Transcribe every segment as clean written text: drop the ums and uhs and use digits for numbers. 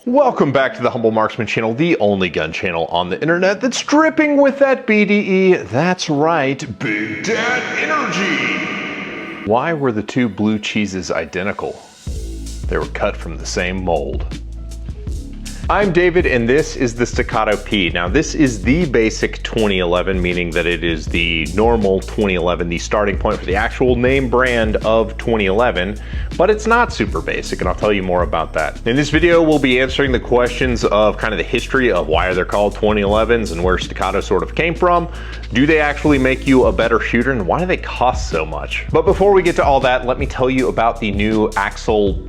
Welcome back to the Humble Marksman channel, the only gun channel on the internet that's dripping with that BDE. That's right, Big Dad Energy! Why were the two blue cheeses identical? They were cut from the same mold. I'm David and this is the Staccato P. Now this is the basic 2011, meaning that it is the normal 2011, the starting point for the actual name brand of 2011, but it's not super basic and I'll tell you more about that. In this video we'll be answering the questions of kind of the history of why they're called 2011s and where Staccato sort of came from. Do they actually make you a better shooter and why do they cost so much? But before we get to all that, let me tell you about the new Axil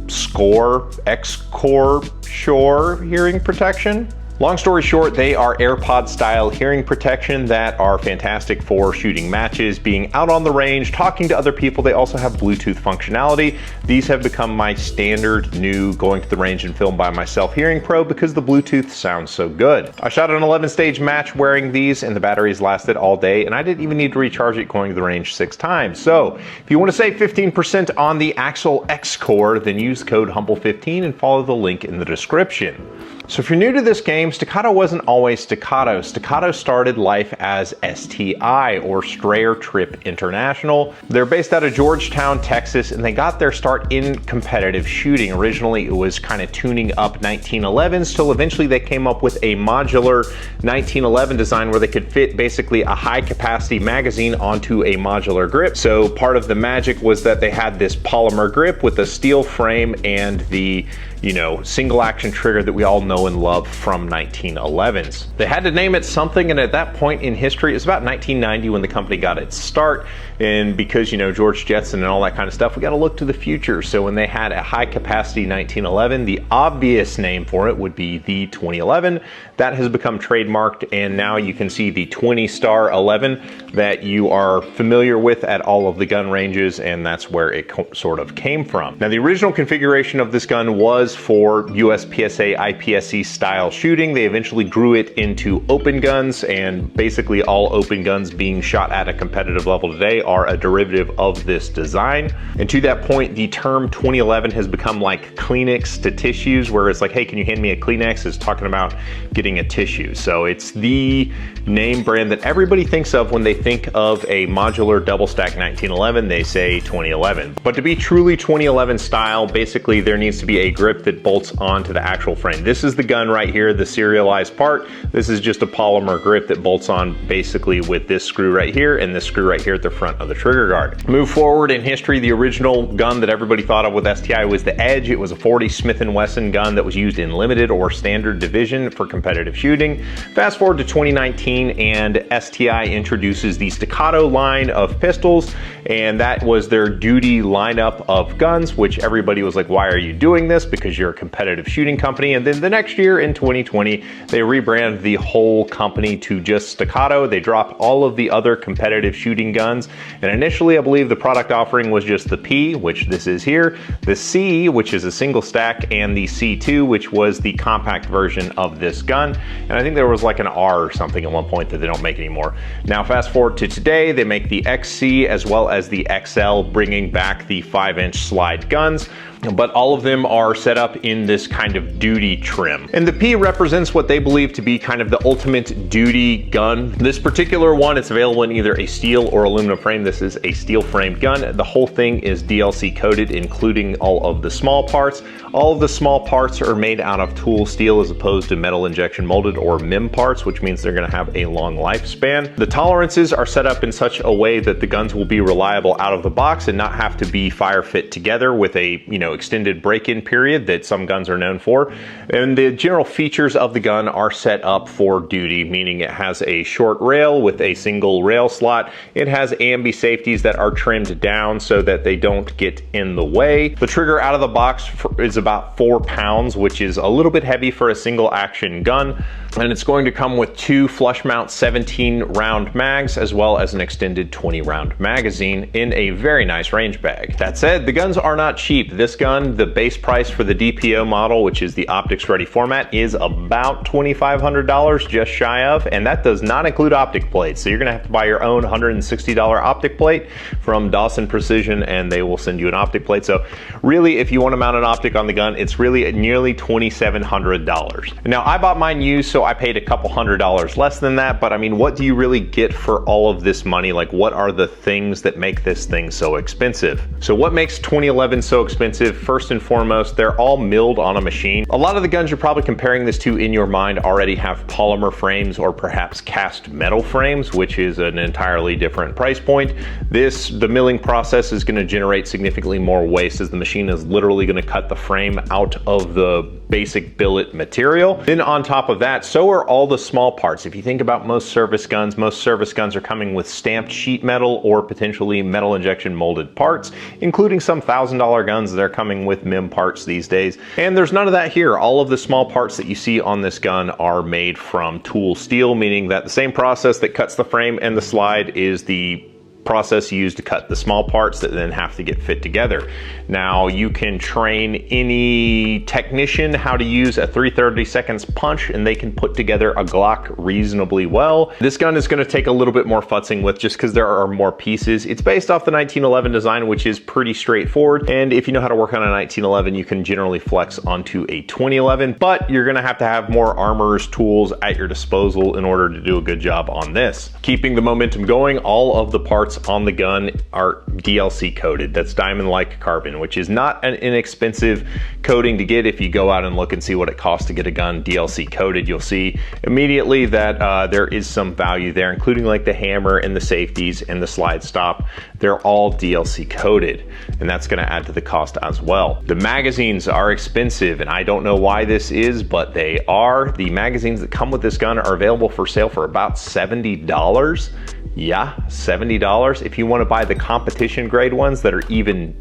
XCOR hearing protection. Long story short, they are AirPod style hearing protection that are fantastic for shooting matches, being out on the range, talking to other people. They also have Bluetooth functionality. These have become my standard new going to the range and film by myself hearing pro because the Bluetooth sounds so good. I shot an 11-stage match wearing these and the batteries lasted all day and I didn't even need to recharge it going to the range 6 times. So if you want to save 15% on the Axil XCOR, then use code HUMBLE15 and follow the link in the description. So if you're new to this game, Staccato wasn't always Staccato. Staccato started life as STI, or Strayer Trip International. They're based out of Georgetown, Texas, and they got their start in competitive shooting. Originally, it was kind of tuning up 1911s, till eventually they came up with a modular 1911 design where they could fit basically a high-capacity magazine onto a modular grip. So part of the magic was that they had this polymer grip with a steel frame and the single action trigger that we all know and love from 1911s. They had to name it something, and at that point in history, it was about 1990 when the company got its start, and because George Jetson and all that kind of stuff, we got to look to the future. So when they had a high capacity 1911, the obvious name for it would be the 2011. That has become trademarked, and now you can see the 20 Star 11 that you are familiar with at all of the gun ranges, and that's where it sort of came from. Now the original configuration of this gun was for USPSA IPSC style shooting. They eventually grew it into open guns, and basically all open guns being shot at a competitive level today are a derivative of this design. And to that point, the term 2011 has become like Kleenex to tissues, where it's like, hey, can you hand me a Kleenex? Is talking about getting a tissue. So it's the name brand that everybody thinks of when they think of a modular double stack 1911, they say 2011. But to be truly 2011 style, basically there needs to be a grip that bolts onto the actual frame. This is the gun right here, the serialized part. This is just a polymer grip that bolts on basically with this screw right here and this screw right here at the front of the trigger guard. Move forward in history, the original gun that everybody thought of with STI was the Edge. It was a 40 Smith & Wesson gun that was used in limited or standard division for competitive shooting. Fast forward to 2019 and STI introduces the Staccato line of pistols, and that was their duty lineup of guns, which everybody was like, why are you doing this? Because you're a competitive shooting company. And then the next year in 2020, they rebrand the whole company to just Staccato. They dropped all of the other competitive shooting guns. And initially, I believe the product offering was just the P, which this is here, the C, which is a single stack, and the C2, which was the compact version of this gun. And I think there was like an R or something at one point that they don't make anymore. Now, fast forward to today, they make the XC as well as the XL, bringing back the 5-inch slide guns. But all of them are set up in this kind of duty trim. And the P represents what they believe to be kind of the ultimate duty gun. This particular one, it's available in either a steel or aluminum frame. This is a steel framed gun. The whole thing is DLC coated, including all of the small parts. All of the small parts are made out of tool steel as opposed to metal injection molded or MIM parts, which means they're gonna have a long lifespan. The tolerances are set up in such a way that the guns will be reliable out of the box and not have to be fire fit together with a, extended break-in period that some guns are known for. And the general features of the gun are set up for duty, meaning it has a short rail with a single rail slot. It has ambi safeties that are trimmed down so that they don't get in the way. The trigger out of the box is about 4 pounds, which is a little bit heavy for a single action gun. And it's going to come with 2 flush mount 17 round mags, as well as an extended 20 round magazine in a very nice range bag. That said, the guns are not cheap. This gun, the base price for the DPO model, which is the optics ready format, is about $2,500, just shy of, and that does not include optic plates. So you're gonna have to buy your own $160 optic plate from Dawson Precision, and they will send you an optic plate. So really, if you want to mount an optic on the gun, it's really nearly $2,700. Now, I bought mine used, so I paid a couple $100 less than that, but I mean, what do you really get for all of this money? Like, what are the things that make this thing so expensive? So what makes 2011 so expensive? First and foremost, they're all milled on a machine. A lot of the guns you're probably comparing this to in your mind already have polymer frames or perhaps cast metal frames, which is an entirely different price point. The milling process is going to generate significantly more waste, as the machine is literally going to cut the frame out of the basic billet material. Then on top of that, so are all the small parts. If you think about most service guns are coming with stamped sheet metal or potentially metal injection molded parts, including some $1,000 guns that are coming with MIM parts these days. And there's none of that here. All of the small parts that you see on this gun are made from tool steel, meaning that the same process that cuts the frame and the slide is the process used to cut the small parts that then have to get fit together. Now, you can train any technician how to use a 3/32 punch, and they can put together a Glock reasonably well. This gun is going to take a little bit more futzing with, just because there are more pieces. It's based off the 1911 design, which is pretty straightforward, and if you know how to work on a 1911, you can generally flex onto a 2011, but you're going to have more armor's tools at your disposal in order to do a good job on this. Keeping the momentum going, all of the parts on the gun are DLC coated. That's diamond-like carbon, which is not an inexpensive coating to get. If you go out and look and see what it costs to get a gun DLC coated, you'll see immediately that there is some value there, including like the hammer and the safeties and the slide stop. They're all DLC coated, and that's going to add to the cost as well. The magazines are expensive, and I don't know why this is, but they are. The magazines that come with this gun are available for sale for about $70. Yeah, $70. If you want to buy the competition grade ones that are even,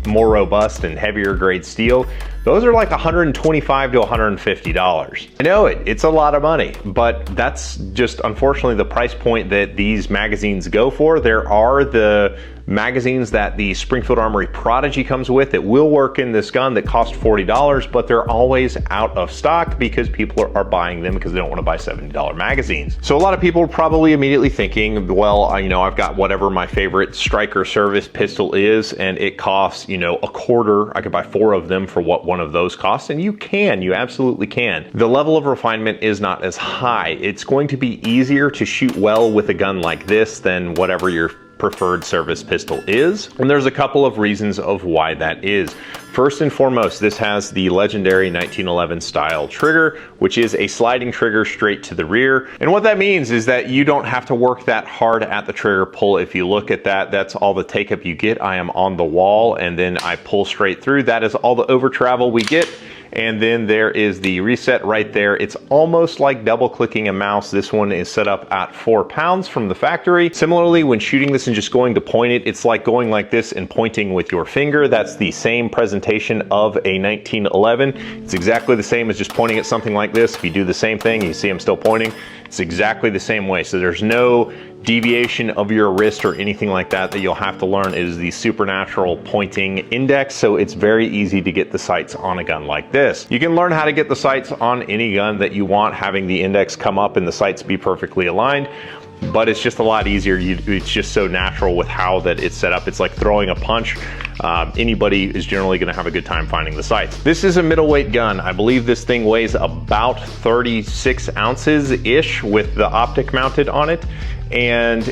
more robust and heavier grade steel, those are like $125 to $150. I know it's a lot of money, but that's just unfortunately the price point that these magazines go for. There are the magazines that the Springfield Armory Prodigy comes with that will work in this gun that cost $40, but they're always out of stock because people are buying them because they don't want to buy $70 magazines. So a lot of people are probably immediately thinking, well, I've got whatever my favorite striker service pistol is, and it costs, a quarter. I could buy 4 of them for what one of those costs, and you absolutely can. The level of refinement is not as high. It's going to be easier to shoot well with a gun like this than whatever your preferred service pistol is, and there's a couple of reasons of why that is. First and foremost, this has the legendary 1911 style trigger, which is a sliding trigger straight to the rear. And what that means is that you don't have to work that hard at the trigger pull. If you look at that, that's all the take up you get. I am on the wall and then I pull straight through. That is all the over travel we get. And then there is the reset right there. It's almost like double clicking a mouse. This one is set up at 4 pounds from the factory. Similarly, when shooting this and just going to point it, it's like going like this and pointing with your finger. That's the same presentation of a 1911. It's exactly the same as just pointing at something like this. If you do the same thing, you see I'm still pointing. It's exactly the same way. So there's no deviation of your wrist or anything like that you'll have to learn. It is the supernatural pointing index, so it's very easy to get the sights on a gun like this. You can learn how to get the sights on any gun that you want, having the index come up and the sights be perfectly aligned, but it's just a lot easier. It's just so natural with how that it's set up. It's like throwing a punch. Anybody is generally going to have a good time finding the sights. This is a middleweight gun. I believe this thing weighs about 36 ounces-ish with the optic mounted on it. And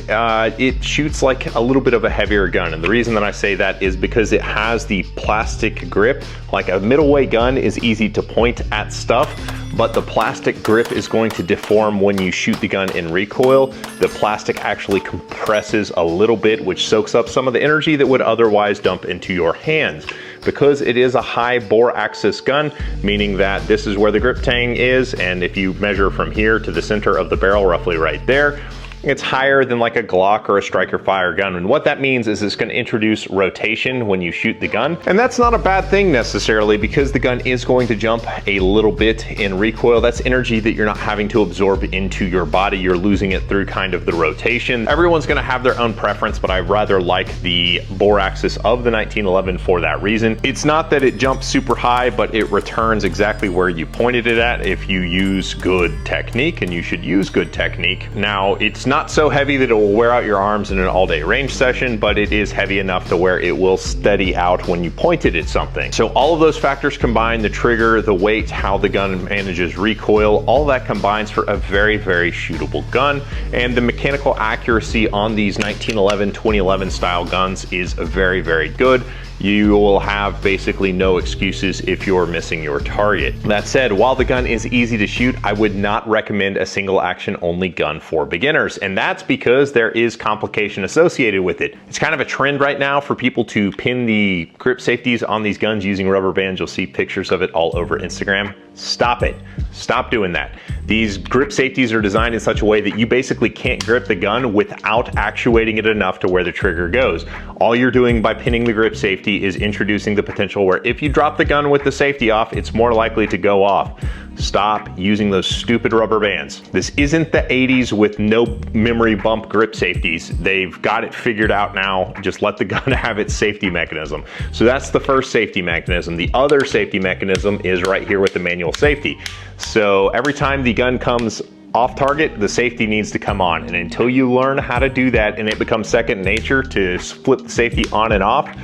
it shoots like a little bit of a heavier gun. And the reason that I say that is because it has the plastic grip. Like a middleweight gun is easy to point at stuff, but the plastic grip is going to deform when you shoot the gun in recoil. The plastic actually compresses a little bit, which soaks up some of the energy that would otherwise dump into your hands. Because it is a high bore axis gun, meaning that this is where the grip tang is, and if you measure from here to the center of the barrel, roughly right there, It's higher than like a Glock or a striker fire gun. And what that means is it's going to introduce rotation when you shoot the gun. And that's not a bad thing necessarily, because the gun is going to jump a little bit in recoil. That's energy that you're not having to absorb into your body. You're losing it through kind of the rotation. Everyone's going to have their own preference, but I rather like the bore axis of the 1911 for that reason. It's not that it jumps super high, but it returns exactly where you pointed it at if you use good technique, and you should use good technique. Now, it's not so heavy that it will wear out your arms in an all-day range session, but it is heavy enough to where it will steady out when you point it at something. So all of those factors combined, the trigger, the weight, how the gun manages recoil, all that combines for a very, very shootable gun. And the mechanical accuracy on these 1911, 2011 style guns is very, very good. You will have basically no excuses if you're missing your target. That said, while the gun is easy to shoot, I would not recommend a single action only gun for beginners. And that's because there is complication associated with it. It's kind of a trend right now for people to pin the grip safeties on these guns using rubber bands. You'll see pictures of it all over Instagram. Stop it. Stop doing that. These grip safeties are designed in such a way that you basically can't grip the gun without actuating it enough to where the trigger goes. All you're doing by pinning the grip safety is introducing the potential where if you drop the gun with the safety off, it's more likely to go off. Stop using those stupid rubber bands. This isn't the 80s with no memory bump grip safeties. They've got it figured out now. Just let the gun have its safety mechanism. So that's the first safety mechanism. The other safety mechanism is right here with the manual safety. So every time the gun comes off target, the safety needs to come on. And until you learn how to do that and it becomes second nature to flip the safety on and off,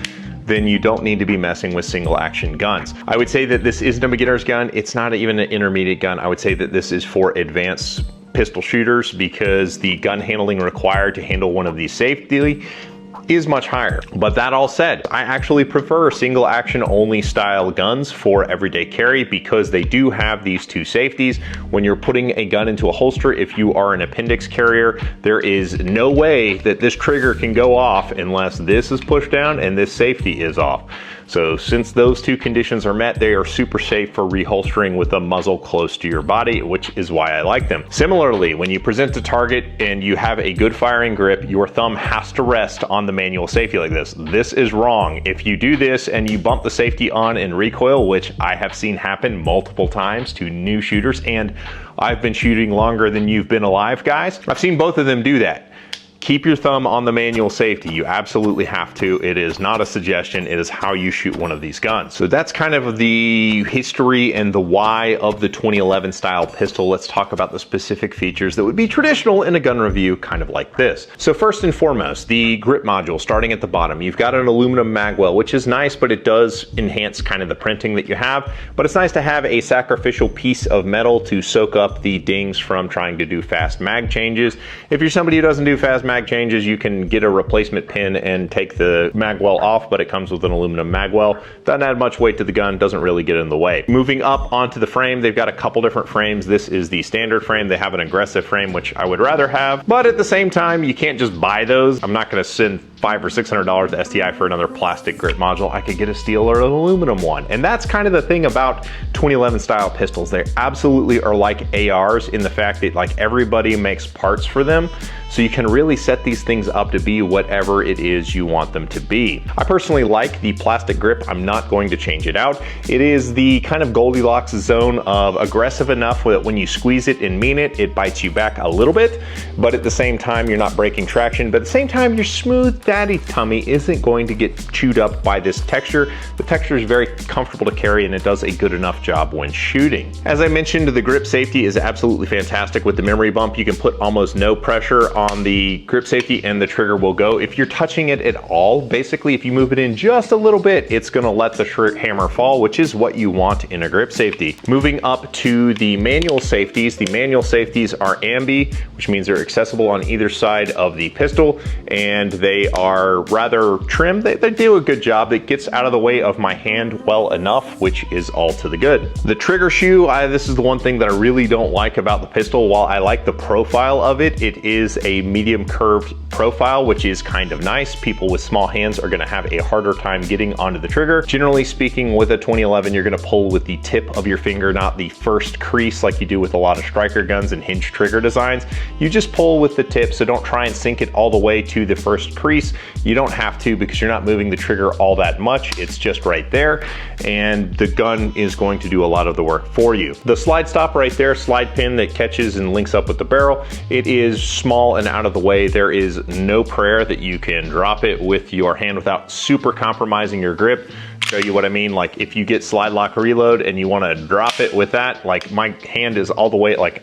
then you don't need to be messing with single action guns. I would say that this isn't a beginner's gun. It's not even an intermediate gun. I would say that this is for advanced pistol shooters because the gun handling required to handle one of these safely is much higher. But that all said, I actually prefer single action only style guns for everyday carry because they do have these two safeties. When you're putting a gun into a holster, if you are an appendix carrier, there is no way that this trigger can go off unless this is pushed down and this safety is off. So since those two conditions are met, they are super safe for reholstering with a muzzle close to your body, which is why I like them. Similarly, when you present a target and you have a good firing grip, your thumb has to rest on the manual safety like this. This is wrong. If you do this and you bump the safety on in recoil, which I have seen happen multiple times to new shooters, and I've been shooting longer than you've been alive, guys, I've seen both of them do that. Keep your thumb on the manual safety. You absolutely have to. It is not a suggestion. It is how you shoot one of these guns. So that's kind of the history and the why of the 2011 style pistol. Let's talk about the specific features that would be traditional in a gun review, kind of like this. So first and foremost, the grip module, starting at the bottom. You've got an aluminum magwell, which is nice, but it does enhance kind of the printing that you have. But it's nice to have a sacrificial piece of metal to soak up the dings from trying to do fast mag changes. If you're somebody who doesn't do fast mag changes, you can get a replacement pin and take the magwell off, but it comes with an aluminum magwell. Doesn't add much weight to the gun, doesn't really get in the way. Moving up onto the frame, they've got a couple different frames. This is the standard frame. They have an aggressive frame, which I would rather have, but at the same time, you can't just buy those. I'm not going to send $500 or $600 to STI for another plastic grip module. I could get a steel or an aluminum one. And that's kind of the thing about 2011 style pistols. They absolutely are like ARs in the fact that like everybody makes parts for them. So you can really set these things up to be whatever it is you want them to be. I personally like the plastic grip. I'm not going to change it out. It is the kind of Goldilocks zone of aggressive enough that when you squeeze it and mean it, it bites you back a little bit, but at the same time, you're not breaking traction. But at the same time, your smooth daddy tummy isn't going to get chewed up by this texture. The texture is very comfortable to carry and it does a good enough job when shooting. As I mentioned, the grip safety is absolutely fantastic. With the memory bump, you can put almost no pressure on the grip safety and the trigger will go. If you're touching it at all, basically if you move it in just a little bit, it's gonna let the hammer fall, which is what you want in a grip safety. Moving up to the manual safeties are ambi, which means they're accessible on either side of the pistol, and they are rather trim. They do a good job. It gets out of the way of my hand well enough, which is all to the good. The trigger shoe, this is the one thing that I really don't like about the pistol. While I like the profile of it, it is a medium curved profile, which is kind of nice. People with small hands are gonna have a harder time getting onto the trigger. Generally speaking, with a 2011, you're gonna pull with the tip of your finger, not the first crease like you do with a lot of striker guns and hinge trigger designs. You just pull with the tip, so don't try and sink it all the way to the first crease. You don't have to, because you're not moving the trigger all that much. It's just right there, and the gun is going to do a lot of the work for you. The slide stop right there, slide pin that catches and links up with the barrel, it is small and out of the way. There is no prayer that you can drop it with your hand without super compromising your grip. Show you what I mean. Like if you get slide lock reload and you want to drop it with that, like my hand is all the way, like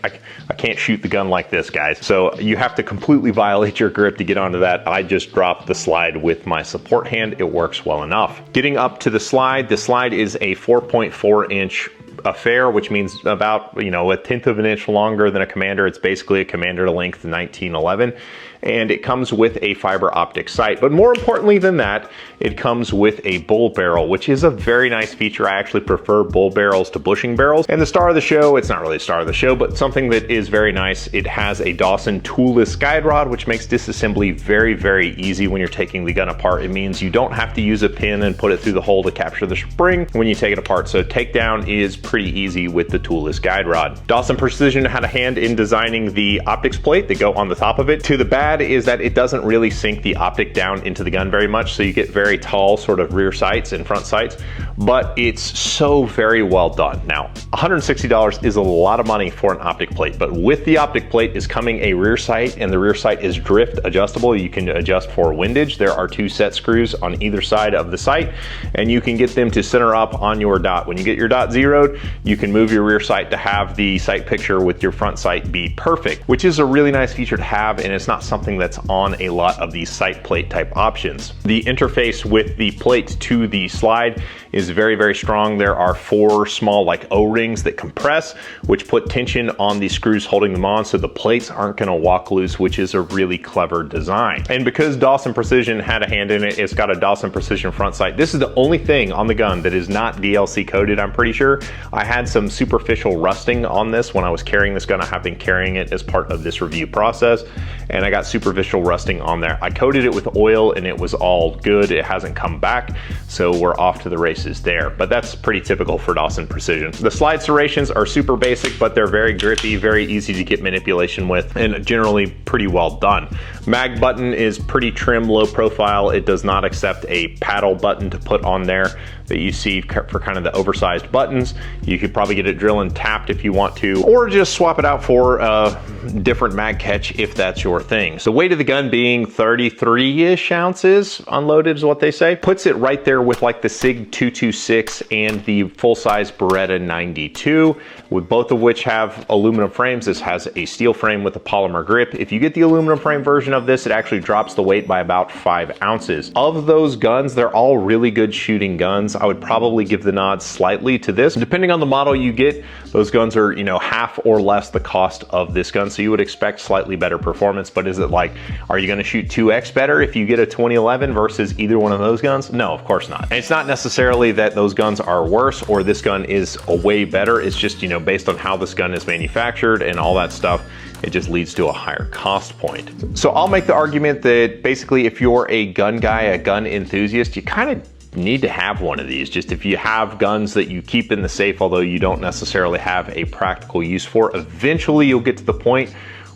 I can't shoot the gun like this, guys. So you have to completely violate your grip to get onto that. I just dropped the slide with my support hand. It works well enough. Getting up to the slide is a 4.4 inch affair, which means about, you know, 1/10 of an inch longer than a commander. It's basically a commander length 1911. And it comes with a fiber optic sight. But more importantly than that, it comes with a bull barrel, which is a very nice feature. I actually prefer bull barrels to bushing barrels. And the star of the show, it's not really the star of the show, but something that is very nice, it has a Dawson toolless guide rod, which makes disassembly very, very easy when you're taking the gun apart. It means you don't have to use a pin and put it through the hole to capture the spring when you take it apart. So takedown is pretty easy with the toolless guide rod. Dawson Precision had a hand in designing the optics plate that go on the top of it. To the bad is that it doesn't really sink the optic down into the gun very much, so you get very tall sort of rear sights and front sights, but it's so very well done. Now, $160 is a lot of money for an optic plate, but with the optic plate is coming a rear sight, and the rear sight is drift adjustable. You can adjust for windage. There are 2 set screws on either side of the sight, and you can get them to center up on your dot. When you get your dot zeroed, you can move your rear sight to have the sight picture with your front sight be perfect, which is a really nice feature to have, and it's not something that's on a lot of these sight plate type options. The interface with the plate to the slide is very, very strong. There are 4 small like O-rings that compress, which put tension on the screws holding them on, so the plates aren't gonna walk loose, which is a really clever design. And because Dawson Precision had a hand in it, it's got a Dawson Precision front sight. This is the only thing on the gun that is not DLC coded, I'm pretty sure. I had some superficial rusting on this when I was carrying this gun. I have been carrying it as part of this review process, and I got superficial rusting on there. I coated it with oil and it was all good. It hasn't come back, so we're off to the races there. But that's pretty typical for Dawson Precision. The slide serrations are super basic, but they're very grippy, very easy to get manipulation with, and generally pretty well done. Mag button is pretty trim, low profile. It does not accept a paddle button to put on there that you see for kind of the oversized buttons. You could probably get it drill and tapped if you want to, or just swap it out for a different mag catch if that's your thing. So weight of the gun being 33-ish ounces unloaded is what they say. Puts it right there with like the SIG 226 and the full-size Beretta 92, with both of which have aluminum frames. This has a steel frame with a polymer grip. If you get the aluminum frame version of this, it actually drops the weight by about 5 ounces. Of those guns, they're all really good shooting guns. I would probably give the nod slightly to this. Depending on the model you get, those guns are, you know, half or less the cost of this gun, so you would expect slightly better performance. But is it like, are you gonna shoot 2x better if you get a 2011 versus either one of those guns? No, of course not. And it's not necessarily that those guns are worse or this gun is a way better. It's just, you know, based on how this gun is manufactured and all that stuff, it just leads to a higher cost point. So I'll make the argument that basically if you're a gun guy, a gun enthusiast, you kind of need to have one of these. Just if you have guns that you keep in the safe, although you don't necessarily have a practical use for, eventually you'll get to the point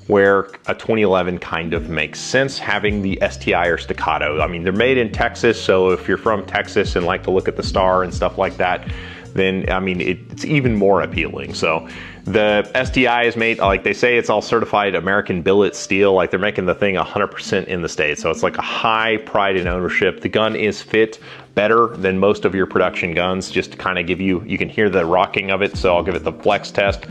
where a 2011 kind of makes sense, having the STI or Staccato. I mean, they're made in Texas, so if you're from Texas and like to look at the star and stuff like that, then I mean, it's even more appealing. So the STI is made, like they say, it's all certified American billet steel. Like they're making the thing 100% in the States. So it's like a high pride in ownership. The gun is fit better than most of your production guns, just to kind of give you, you can hear the rocking of it. So I'll give it the flex test.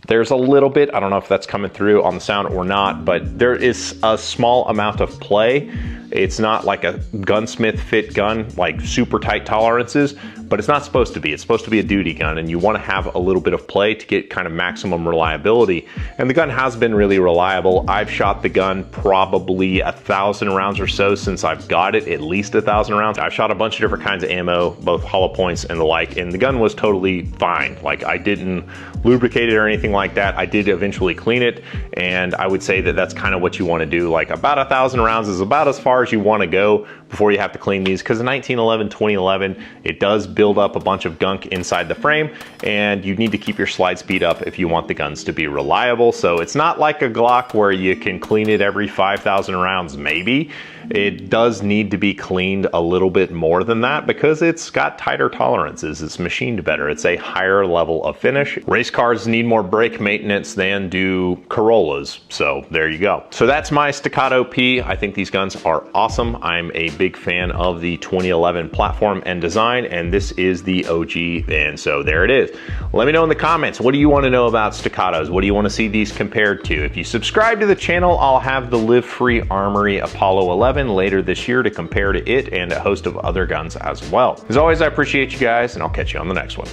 There's a little bit, I don't know if that's coming through on the sound or not, but there is a small amount of play. It's not like a gunsmith fit gun, like super tight tolerances, but it's not supposed to be. It's supposed to be a duty gun, and you want to have a little bit of play to get kind of maximum reliability. And the gun has been really reliable. I've shot the gun probably 1,000 rounds or so since I've got it, at least 1,000 rounds. I've shot a bunch of different kinds of ammo, both hollow points and the like, and the gun was totally fine. Like, I didn't lubricate it or anything like that. I did eventually clean it, and I would say that that's kind of what you want to do. Like, about 1,000 rounds is about as far as you want to go before you have to clean these, because in 1911, 2011, it does build up a bunch of gunk inside the frame, and you need to keep your slide speed up if you want the guns to be reliable. So it's not like a Glock where you can clean it every 5,000 rounds, maybe. It does need to be cleaned a little bit more than that because it's got tighter tolerances. It's machined better. It's a higher level of finish. Race cars need more brake maintenance than do Corollas. So there you go. So that's my Staccato P. I think these guns are awesome. I'm a big fan of the 2011 platform and design, and this is the OG, and so there it is. Let me know in the comments, what do you want to know about Staccatos? What do you want to see these compared to? If you subscribe to the channel, I'll have the Live Free Armory Apollo 11 later this year to compare to it and a host of other guns as well. As always, I appreciate you guys, and I'll catch you on the next one.